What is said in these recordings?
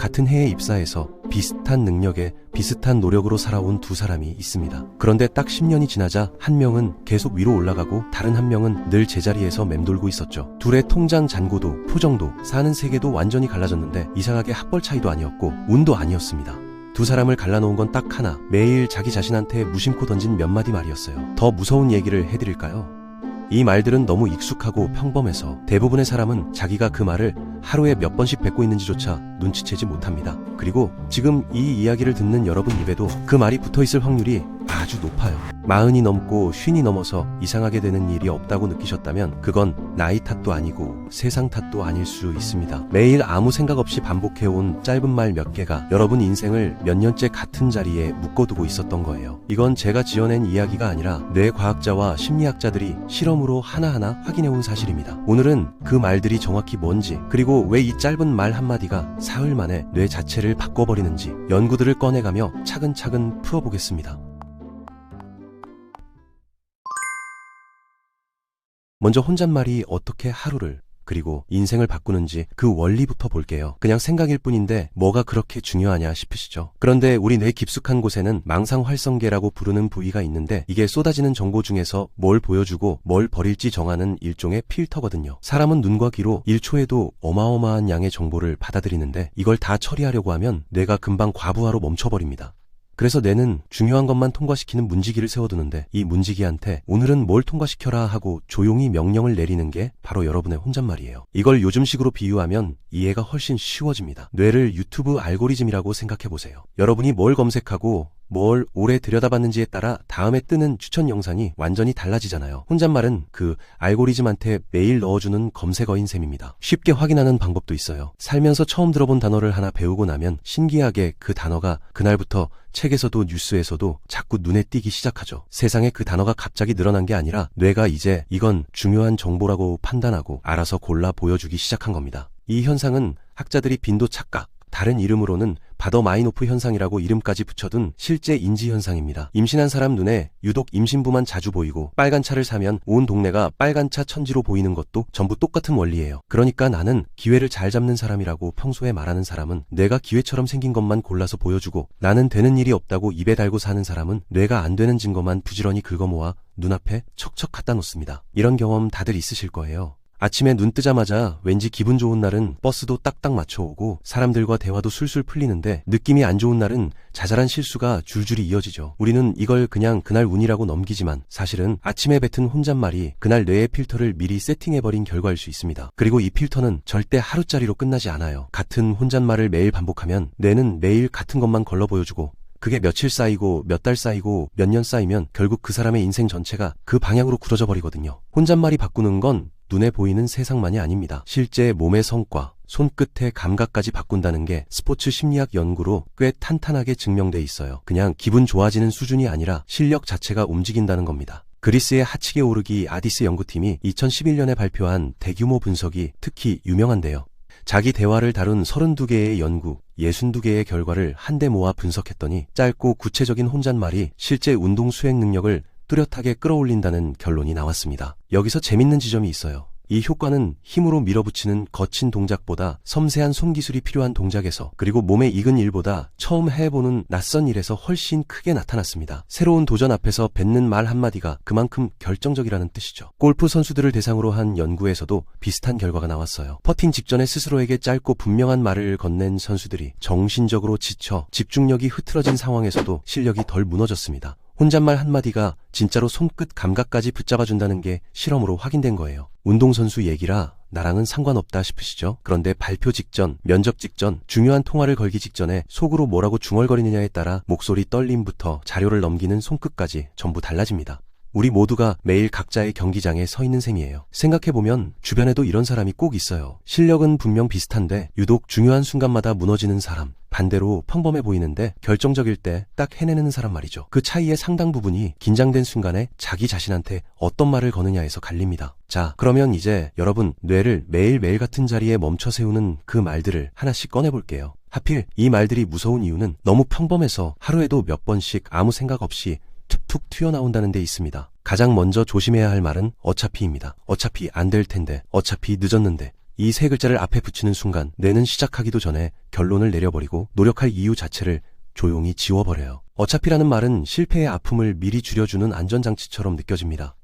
같은 해에 입사해서 비슷한 능력에 비슷한 노력으로 살아온 두 사람이 있습니다. 그런데 딱 10년이 지나자 한 명은 계속 위로 올라가고 다른 한 명은 늘 제자리에서 맴돌고 있었죠. 둘의 통장 잔고도 표정도 사는 세계도 완전히 갈라졌는데 이상하게 학벌 차이도 아니었고 운도 아니었습니다. 두 사람을 갈라놓은 건 딱 하나, 매일 자기 자신한테 무심코 던진 몇 마디 말이었어요. 더 무서운 얘기를 해드릴까요? 이 말들은 너무 익숙하고 평범해서 대부분의 사람은 자기가 그 말을 하루에 몇 번씩 뱉고 있는지조차 눈치채지 못합니다. 그리고 지금 이 이야기를 듣는 여러분 입에도 그 말이 붙어있을 확률이 아주 높아요. 40이 넘고 50이 넘어서 이상하게 되는 일이 없다고 느끼셨다면 그건 나이 탓도 아니고 세상 탓도 아닐 수 있습니다. 매일 아무 생각 없이 반복해온 짧은 말 몇 개가 여러분 인생을 몇 년째 같은 자리에 묶어두고 있었던 거예요. 이건 제가 지어낸 이야기가 아니라 뇌과학자와 심리학자들이 실험으로 하나하나 확인해온 사실입니다. 오늘은 그 말들이 정확히 뭔지, 그리고 왜 이 짧은 말 한마디가 사흘 만에 뇌 자체를 바꿔버리는지 연구들을 꺼내가며 차근차근 풀어보겠습니다. 먼저 혼잣말이 어떻게 하루를 그리고 인생을 바꾸는지 그 원리부터 볼게요. 그냥 생각일 뿐인데 뭐가 그렇게 중요하냐 싶으시죠? 그런데 우리 뇌 깊숙한 곳에는 망상활성계라고 부르는 부위가 있는데 이게 쏟아지는 정보 중에서 뭘 보여주고 뭘 버릴지 정하는 일종의 필터거든요. 사람은 눈과 귀로 1초에도 어마어마한 양의 정보를 받아들이는데 이걸 다 처리하려고 하면 뇌가 금방 과부하로 멈춰버립니다. 그래서 뇌는 중요한 것만 통과시키는 문지기를 세워두는데 이 문지기한테 오늘은 뭘 통과시켜라 하고 조용히 명령을 내리는 게 바로 여러분의 혼잣말이에요. 이걸 요즘식으로 비유하면 이해가 훨씬 쉬워집니다. 뇌를 유튜브 알고리즘이라고 생각해보세요. 여러분이 뭘 검색하고 뭘 오래 들여다봤는지에 따라 다음에 뜨는 추천 영상이 완전히 달라지잖아요. 혼잣말은 그 알고리즘한테 매일 넣어주는 검색어인 셈입니다. 쉽게 확인하는 방법도 있어요. 살면서 처음 들어본 단어를 하나 배우고 나면 신기하게 그 단어가 그날부터 책에서도 뉴스에서도 자꾸 눈에 띄기 시작하죠. 세상에 그 단어가 갑자기 늘어난 게 아니라 뇌가 이제 이건 중요한 정보라고 판단하고 알아서 골라 보여주기 시작한 겁니다. 이 현상은 학자들이 빈도 착각, 다른 이름으로는 바더마이노프 현상이라고 이름까지 붙여둔 실제 인지 현상입니다. 임신한 사람 눈에 유독 임신부만 자주 보이고 빨간 차를 사면 온 동네가 빨간 차 천지로 보이는 것도 전부 똑같은 원리예요. 그러니까 나는 기회를 잘 잡는 사람이라고 평소에 말하는 사람은 뇌가 기회처럼 생긴 것만 골라서 보여주고 나는 되는 일이 없다고 입에 달고 사는 사람은 뇌가 안 되는 증거만 부지런히 긁어모아 눈앞에 척척 갖다 놓습니다. 이런 경험 다들 있으실 거예요. 아침에 눈 뜨자마자 왠지 기분 좋은 날은 버스도 딱딱 맞춰오고 사람들과 대화도 술술 풀리는데 느낌이 안 좋은 날은 자잘한 실수가 줄줄이 이어지죠. 우리는 이걸 그냥 그날 운이라고 넘기지만 사실은 아침에 뱉은 혼잣말이 그날 뇌의 필터를 미리 세팅해버린 결과일 수 있습니다. 그리고 이 필터는 절대 하루짜리로 끝나지 않아요. 같은 혼잣말을 매일 반복하면 뇌는 매일 같은 것만 걸러 보여주고 그게 며칠 쌓이고 몇 달 쌓이고 몇 년 쌓이면 결국 그 사람의 인생 전체가 그 방향으로 굳어져 버리거든요. 혼잣말이 바꾸는 건 눈에 보이는 세상만이 아닙니다. 실제 몸의 성과, 손끝의 감각까지 바꾼다는 게 스포츠 심리학 연구로 꽤 탄탄하게 증명돼 있어요. 그냥 기분 좋아지는 수준이 아니라 실력 자체가 움직인다는 겁니다. 그리스의 하치게 오르기 아디스 연구팀이 2011년에 발표한 대규모 분석이 특히 유명한데요. 자기 대화를 다룬 32개의 연구, 62개의 결과를 한데 모아 분석했더니 짧고 구체적인 혼잣말이 실제 운동 수행 능력을 뚜렷하게 끌어올린다는 결론이 나왔습니다. 여기서 재밌는 지점이 있어요. 이 효과는 힘으로 밀어붙이는 거친 동작보다 섬세한 손기술이 필요한 동작에서 그리고 몸에 익은 일보다 처음 해보는 낯선 일에서 훨씬 크게 나타났습니다. 새로운 도전 앞에서 뱉는 말 한마디가 그만큼 결정적이라는 뜻이죠. 골프 선수들을 대상으로 한 연구에서도 비슷한 결과가 나왔어요. 퍼팅 직전에 스스로에게 짧고 분명한 말을 건넨 선수들이 정신적으로 지쳐 집중력이 흐트러진 상황에서도 실력이 덜 무너졌습니다. 혼잣말 한마디가 진짜로 손끝 감각까지 붙잡아준다는 게 실험으로 확인된 거예요. 운동선수 얘기라 나랑은 상관없다 싶으시죠? 그런데 발표 직전, 면접 직전, 중요한 통화를 걸기 직전에 속으로 뭐라고 중얼거리느냐에 따라 목소리 떨림부터 자료를 넘기는 손끝까지 전부 달라집니다. 우리 모두가 매일 각자의 경기장에 서 있는 셈이에요. 생각해보면 주변에도 이런 사람이 꼭 있어요. 실력은 분명 비슷한데 유독 중요한 순간마다 무너지는 사람. 반대로 평범해 보이는데 결정적일 때 딱 해내는 사람 말이죠. 그 차이의 상당 부분이 긴장된 순간에 자기 자신한테 어떤 말을 거느냐에서 갈립니다. 자, 그러면 이제 여러분 뇌를 매일매일 같은 자리에 멈춰 세우는 그 말들을 하나씩 꺼내볼게요. 하필 이 말들이 무서운 이유는 너무 평범해서 하루에도 몇 번씩 아무 생각 없이 툭툭 튀어나온다는 데 있습니다. 가장 먼저 조심해야 할 말은 어차피입니다. 어차피 안 될 텐데, 어차피 늦었는데, 이 세 글자를 앞에 붙이는 순간 뇌는 시작하기도 전에 결론을 내려버리고 노력할 이유 자체를 조용히 지워버려요. 어차피라는 말은 실패의 아픔을 미리 줄여주는 안전장치처럼 느껴집니다.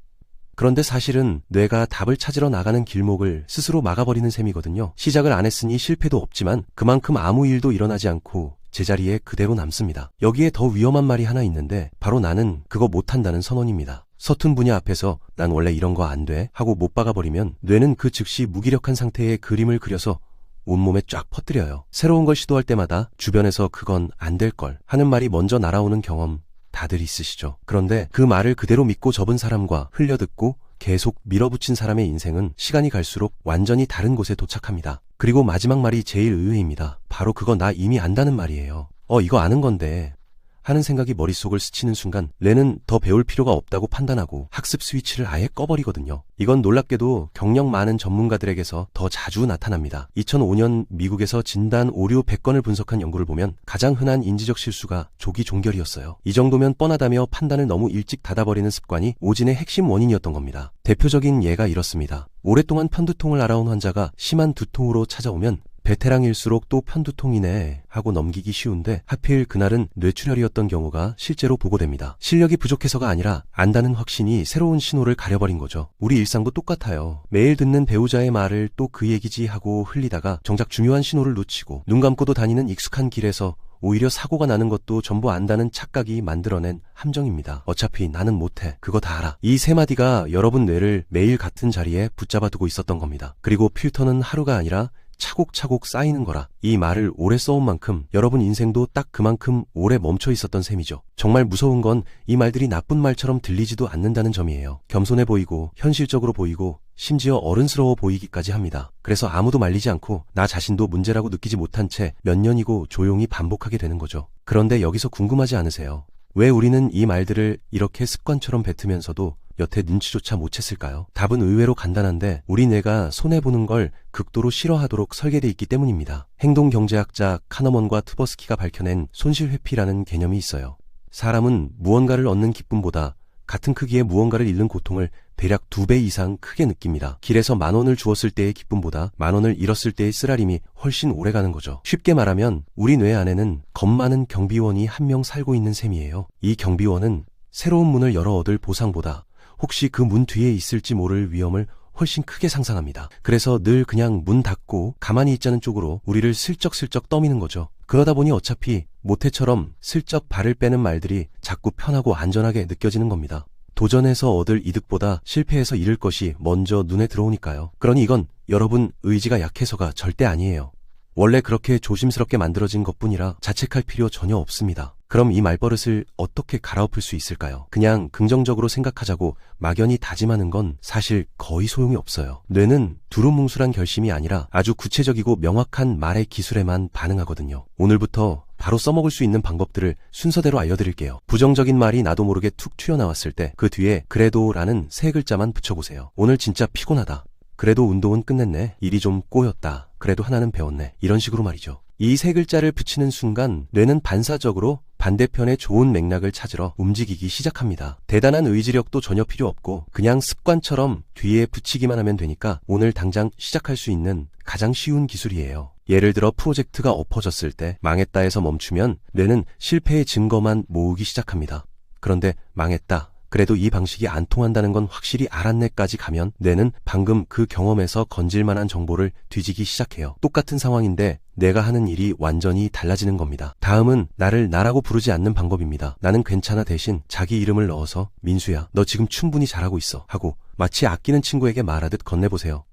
그런데 사실은 뇌가 답을 찾으러 나가는 길목을 스스로 막아버리는 셈이거든요. 시작을 안 했으니 실패도 없지만 그만큼 아무 일도 일어나지 않고 제자리에 그대로 남습니다. 여기에 더 위험한 말이 하나 있는데 바로 나는 그거 못한다는 선언입니다. 서툰 분야 앞에서 난 원래 이런 거 안 돼 하고 못 박아버리면 뇌는 그 즉시 무기력한 상태의 그림을 그려서 온몸에 쫙 퍼뜨려요. 새로운 걸 시도할 때마다 주변에서 그건 안 될 걸 하는 말이 먼저 날아오는 경험 다들 있으시죠? 그런데 그 말을 그대로 믿고 접은 사람과 흘려듣고 계속 밀어붙인 사람의 인생은 시간이 갈수록 완전히 다른 곳에 도착합니다. 그리고 마지막 말이 제일 의외입니다. 바로 그거 나 이미 안다는 말이에요. 이거 아는 건데 하는 생각이 머릿속을 스치는 순간 뇌는 더 배울 필요가 없다고 판단하고 학습 스위치를 아예 꺼버리거든요. 이건 놀랍게도 경력 많은 전문가들에게서 더 자주 나타납니다. 2005년 미국에서 진단 오류 100건을 분석한 연구를 보면 가장 흔한 인지적 실수가 조기 종결이었어요. 이 정도면 뻔하다며 판단을 너무 일찍 닫아버리는 습관이 오진의 핵심 원인이었던 겁니다. 대표적인 예가 이렇습니다. 오랫동안 편두통을 앓아온 환자가 심한 두통으로 찾아오면 베테랑일수록 또 편두통이네 하고 넘기기 쉬운데 하필 그날은 뇌출혈이었던 경우가 실제로 보고됩니다. 실력이 부족해서가 아니라 안다는 확신이 새로운 신호를 가려버린 거죠. 우리 일상도 똑같아요. 매일 듣는 배우자의 말을 또 그 얘기지 하고 흘리다가 정작 중요한 신호를 놓치고 눈 감고도 다니는 익숙한 길에서 오히려 사고가 나는 것도 전부 안다는 착각이 만들어낸 함정입니다. 어차피 나는 못해. 그거 다 알아. 이 세 마디가 여러분 뇌를 매일 같은 자리에 붙잡아두고 있었던 겁니다. 그리고 필터는 하루가 아니라 차곡차곡 쌓이는 거라. 이 말을 오래 써온 만큼 여러분 인생도 딱 그만큼 오래 멈춰 있었던 셈이죠. 정말 무서운 건 이 말들이 나쁜 말처럼 들리지도 않는다는 점이에요. 겸손해 보이고 현실적으로 보이고 심지어 어른스러워 보이기까지 합니다. 그래서 아무도 말리지 않고 나 자신도 문제라고 느끼지 못한 채 몇 년이고 조용히 반복하게 되는 거죠. 그런데 여기서 궁금하지 않으세요? 왜 우리는 이 말들을 이렇게 습관처럼 뱉으면서도 여태 눈치조차 못 챘을까요? 답은 의외로 간단한데 우리 뇌가 손해보는 걸 극도로 싫어하도록 설계돼 있기 때문입니다. 행동경제학자 카너먼과 트버스키가 밝혀낸 손실회피라는 개념이 있어요. 사람은 무언가를 얻는 기쁨보다 같은 크기의 무언가를 잃는 고통을 대략 2배 이상 크게 느낍니다. 길에서 10,000원을 주었을 때의 기쁨보다 10,000원을 잃었을 때의 쓰라림이 훨씬 오래가는 거죠. 쉽게 말하면 우리 뇌 안에는 겁 많은 경비원이 한 명 살고 있는 셈이에요. 이 경비원은 새로운 문을 열어 얻을 보상보다 혹시 그 문 뒤에 있을지 모를 위험을 훨씬 크게 상상합니다. 그래서 늘 그냥 문 닫고 가만히 있자는 쪽으로 우리를 슬쩍슬쩍 떠미는 거죠. 그러다 보니 어차피 모태처럼 슬쩍 발을 빼는 말들이 자꾸 편하고 안전하게 느껴지는 겁니다. 도전해서 얻을 이득보다 실패해서 잃을 것이 먼저 눈에 들어오니까요. 그러니 이건 여러분 의지가 약해서가 절대 아니에요. 원래 그렇게 조심스럽게 만들어진 것뿐이라 자책할 필요 전혀 없습니다. 그럼 이 말버릇을 어떻게 갈아엎을 수 있을까요? 그냥 긍정적으로 생각하자고 막연히 다짐하는 건 사실 거의 소용이 없어요. 뇌는 두루뭉술한 결심이 아니라 아주 구체적이고 명확한 말의 기술에만 반응하거든요. 오늘부터 바로 써먹을 수 있는 방법들을 순서대로 알려드릴게요. 부정적인 말이 나도 모르게 툭 튀어나왔을 때 그 뒤에 그래도라는 세 글자만 붙여보세요. 오늘 진짜 피곤하다. 그래도 운동은 끝냈네. 일이 좀 꼬였다. 그래도 하나는 배웠네. 이런 식으로 말이죠. 이 세 글자를 붙이는 순간 뇌는 반사적으로 반대편의 좋은 맥락을 찾으러 움직이기 시작합니다. 대단한 의지력도 전혀 필요 없고 그냥 습관처럼 뒤에 붙이기만 하면 되니까 오늘 당장 시작할 수 있는 가장 쉬운 기술이에요. 예를 들어 프로젝트가 엎어졌을 때 망했다 해서 멈추면 뇌는 실패의 증거만 모으기 시작합니다. 그런데 망했다. 그래도 이 방식이 안 통한다는 건 확실히 알았네까지 가면 뇌는 방금 그 경험에서 건질 만한 정보를 뒤지기 시작해요. 똑같은 상황인데 내가 하는 일이 완전히 달라지는 겁니다. 다음은 나를 나라고 부르지 않는 방법입니다. 나는 괜찮아 대신 자기 이름을 넣어서 민수야, 너 지금 충분히 잘하고 있어 하고 마치 아끼는 친구에게 말하듯 건네보세요.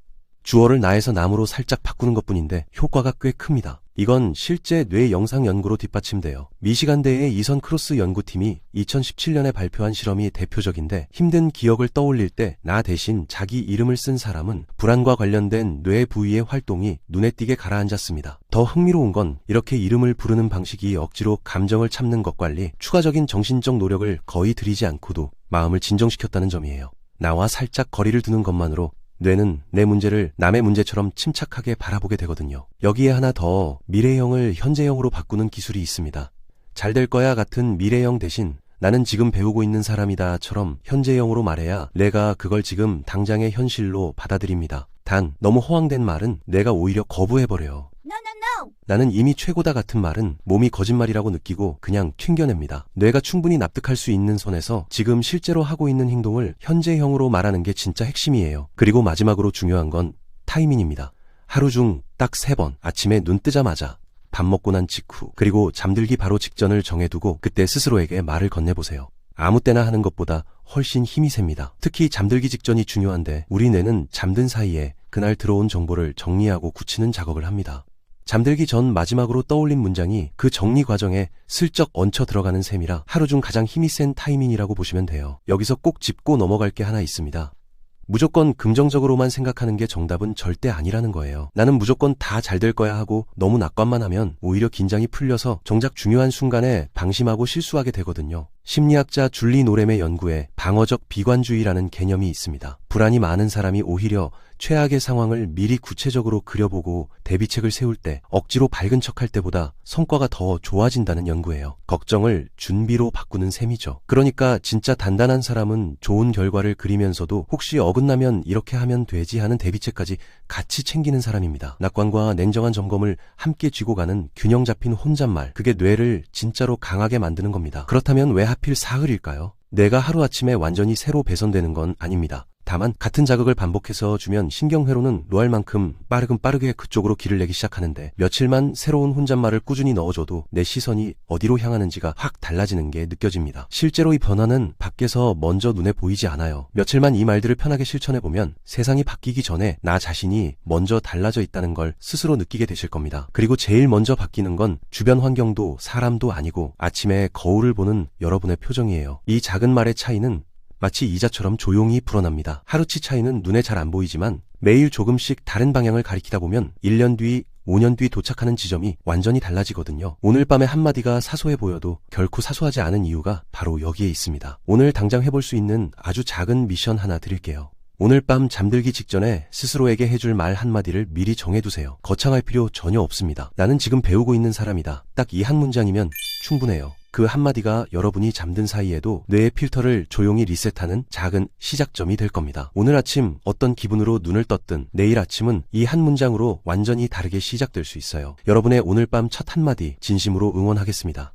주어를 나에서 남으로 살짝 바꾸는 것뿐인데 효과가 꽤 큽니다. 이건 실제 뇌 영상 연구로 뒷받침돼요. 미시간대의 이선 크로스 연구팀이 2017년에 발표한 실험이 대표적인데 힘든 기억을 떠올릴 때 나 대신 자기 이름을 쓴 사람은 불안과 관련된 뇌 부위의 활동이 눈에 띄게 가라앉았습니다. 더 흥미로운 건 이렇게 이름을 부르는 방식이 억지로 감정을 참는 것과 달리 추가적인 정신적 노력을 거의 들이지 않고도 마음을 진정시켰다는 점이에요. 나와 살짝 거리를 두는 것만으로 뇌는 내 문제를 남의 문제처럼 침착하게 바라보게 되거든요. 여기에 하나 더 미래형을 현재형으로 바꾸는 기술이 있습니다. 잘 될 거야 같은 미래형 대신 나는 지금 배우고 있는 사람이다처럼 현재형으로 말해야 내가 그걸 지금 당장의 현실로 받아들입니다. 단, 너무 허황된 말은 내가 오히려 거부해버려요. No, no, no. 나는 이미 최고다 같은 말은 몸이 거짓말이라고 느끼고 그냥 튕겨냅니다. 뇌가 충분히 납득할 수 있는 선에서 지금 실제로 하고 있는 행동을 현재형으로 말하는 게 진짜 핵심이에요. 그리고 마지막으로 중요한 건 타이밍입니다. 하루 중 딱 3번, 아침에 눈 뜨자마자, 밥 먹고 난 직후, 그리고 잠들기 바로 직전을 정해두고 그때 스스로에게 말을 건네보세요. 아무 때나 하는 것보다 훨씬 힘이 셉니다. 특히 잠들기 직전이 중요한데 우리 뇌는 잠든 사이에 그날 들어온 정보를 정리하고 굳히는 작업을 합니다. 잠들기 전 마지막으로 떠올린 문장이 그 정리 과정에 슬쩍 얹혀 들어가는 셈이라 하루 중 가장 힘이 센 타이밍이라고 보시면 돼요. 여기서 꼭 짚고 넘어갈 게 하나 있습니다. 무조건 긍정적으로만 생각하는 게 정답은 절대 아니라는 거예요. 나는 무조건 다 잘 될 거야 하고 너무 낙관만 하면 오히려 긴장이 풀려서 정작 중요한 순간에 방심하고 실수하게 되거든요. 심리학자 줄리 노렘의 연구에 방어적 비관주의라는 개념이 있습니다. 불안이 많은 사람이 오히려 최악의 상황을 미리 구체적으로 그려보고 대비책을 세울 때 억지로 밝은 척할 때보다 성과가 더 좋아진다는 연구예요. 걱정을 준비로 바꾸는 셈이죠. 그러니까 진짜 단단한 사람은 좋은 결과를 그리면서도 혹시 어긋나면 이렇게 하면 되지 하는 대비책까지 같이 챙기는 사람입니다. 낙관과 냉정한 점검을 함께 쥐고 가는 균형 잡힌 혼잣말, 그게 뇌를 진짜로 강하게 만드는 겁니다. 그렇다면 왜 하필 사흘일까요? 뇌가 하루아침에 완전히 새로 배선되는 건 아닙니다. 다만 같은 자극을 반복해서 주면 신경회로는 노할 만큼 빠르게 그쪽으로 길을 내기 시작하는데 며칠만 새로운 혼잣말을 꾸준히 넣어줘도 내 시선이 어디로 향하는지가 확 달라지는 게 느껴집니다. 실제로 이 변화는 밖에서 먼저 눈에 보이지 않아요. 며칠만 이 말들을 편하게 실천해보면 세상이 바뀌기 전에 나 자신이 먼저 달라져 있다는 걸 스스로 느끼게 되실 겁니다. 그리고 제일 먼저 바뀌는 건 주변 환경도 사람도 아니고 아침에 거울을 보는 여러분의 표정이에요. 이 작은 말의 차이는 마치 이자처럼 조용히 불어납니다. 하루치 차이는 눈에 잘 안 보이지만 매일 조금씩 다른 방향을 가리키다 보면 1년 뒤, 5년 뒤 도착하는 지점이 완전히 달라지거든요. 오늘 밤의 한마디가 사소해 보여도 결코 사소하지 않은 이유가 바로 여기에 있습니다. 오늘 당장 해볼 수 있는 아주 작은 미션 하나 드릴게요. 오늘 밤 잠들기 직전에 스스로에게 해줄 말 한마디를 미리 정해두세요. 거창할 필요 전혀 없습니다. 나는 지금 배우고 있는 사람이다. 딱 이 한 문장이면 충분해요. 그 한마디가 여러분이 잠든 사이에도 뇌의 필터를 조용히 리셋하는 작은 시작점이 될 겁니다. 오늘 아침 어떤 기분으로 눈을 떴든 내일 아침은 이 한 문장으로 완전히 다르게 시작될 수 있어요. 여러분의 오늘 밤 첫 한마디 진심으로 응원하겠습니다.